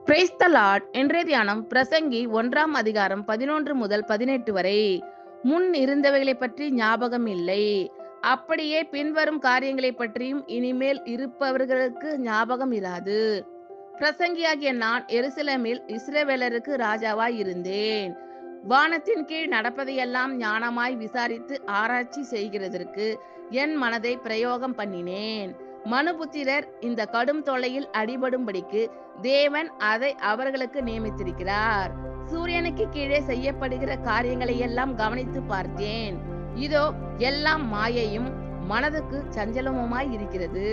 Praise the Lord. இன்றைய தியானம் பிரசங்கி 1 11 முதல் 18 வரை. முன் இருந்தவைகளை பற்றி ஞாபகம் இல்லை, அப்படியே பின்வரும் காரியங்களை பற்றியும் இனிமேல் இருப்பவர்களுக்கு ஞாபகம் இராது. பிரசங்கியாகிய நான் எருசலேமில் இஸ்ரவேலருக்கு ராஜாவாய் இருந்தேன். வானத்தின் கீழ் நடப்பதையெல்லாம் ஞானமாய் விசாரித்து ஆராய்ச்சி செய்கிறதற்கு என் மனதை பிரயோகம் பண்ணினேன். மனுபுத்திரர் இந்த கடும் தொல்லையில் அடிபடும்படிக்கு தேவன் அதை அவர்களுக்கு நியமித்திருக்கிறார். சூரியனுக்கு கீழே செய்யப்படுகிற காரியங்களை எல்லாம் கவனித்து பார்த்தேன். இதோ எல்லாம் மாயையும் மனதுக்கு சஞ்சலமுமாய் இருக்கிறது.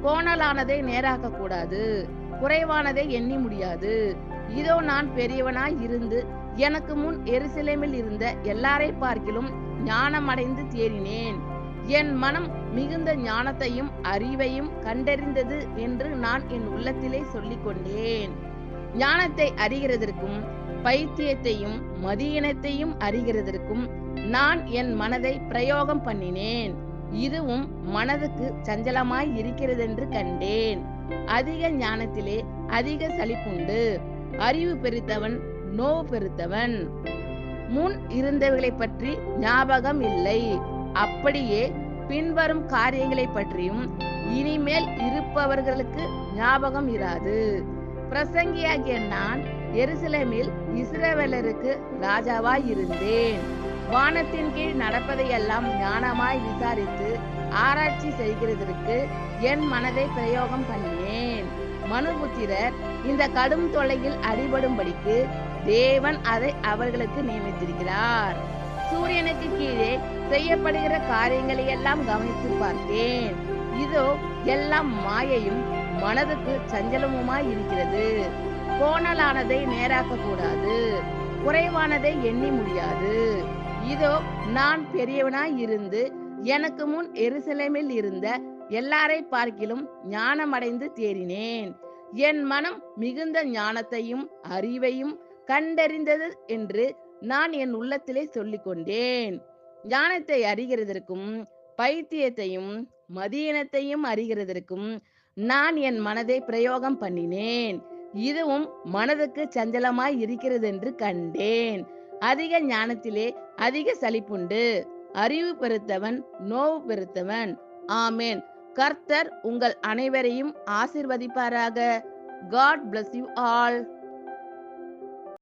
கோணலானதை நேராக்க கூடாது, குறைவானதை எண்ணி முடியாது. இதோ நான் பெரியவனாய் இருந்து எனக்கு முன் எருசலேமில் இருந்த எல்லாரை பார்க்கிலும் ஞானமடைந்து தேறினேன். என் மனம் மிகுந்த ஞானத்தையும் அறிவையும் கண்டறிந்தது என்று நான் என் உள்ளத்திலே சொல்லிக் கொண்டேன். ஞானத்தை அறிகிறதற்கும் பைத்தியத்தையும் மதியினத்தையும் அறிகிறதற்கும் நான் என் மனதை பிரயோகம் பண்ணினேன். இதுவும் மனதுக்கு சஞ்சலமாய் இருக்கிறதென்று கண்டேன். அதிக ஞானத்திலே அதிக சலிப்புண்டு, அறிவு பெருத்தவன் நோவு பெருத்தவன். முன் இருந்தவைகளை பற்றி ஞாபகம் இல்லை, அப்படியே பின்வரும் காரியங்களை பற்றியும் இனிமேல் இருப்பவர்களுக்கு ஞாபகம் இராது. பிரசங்கியாகிய நான் எருசலேமில் இஸ்ரவேலருக்கு ராஜாவாய் இருந்தேன். வானத்தின் கீழ் நடப்பதையெல்லாம் ஞானமாய் விசாரித்து ஆராய்ச்சி செய்கிறதற்கு என் மனதை பிரயோகம் பண்ணினேன். மனுபுத்திரர் இந்த கடும் தொல்லையில் அடிபடும்படிக்கு தேவன் அதை அவர்களுக்கு நியமித்திருக்கிறார். சூரியனுக்கு கீழே செய்யப்படுகிற காரியங்களை எல்லாம் கவனித்து பார்த்தேன். இதோ எல்லாம் மாயையும் மனதுக்கு சஞ்சலமுமாய் இருக்கிறது. கோணலானதை நேராக்க கூடாது, குறைவானதை எண்ணி முடியாது. இதோ நான் பெரியவனாய் இருந்து எனக்கு முன் எருசலேமில் இருந்த எல்லாரை பார்க்கிலும் ஞானமடைந்து தேறினேன். என் மனம் மிகுந்த ஞானத்தையும் அறிவையும் கண்டறிந்தது என்று நான் என் உள்ளத்திலே சொல்லிக் கொண்டேன். ஞானத்தை அறிகிறதற்கும் பைத்தியத்தையும் மதியினத்தையும் அறிகிறதற்கும் நான் என் மனதை பிரயோகம் பண்ணினேன். இதுவும் மனதுக்கு சஞ்சலமாய் இருக்கிறதென்று கண்டேன். அதிக ஞானத்திலே அதிக சலிப்புண்டு, அறிவு பெருத்தவன் நோவு பெருத்தவன். ஆமேன். கர்த்தர் உங்கள் அனைவரையும் ஆசீர்வதிப்பாராக. God bless you all.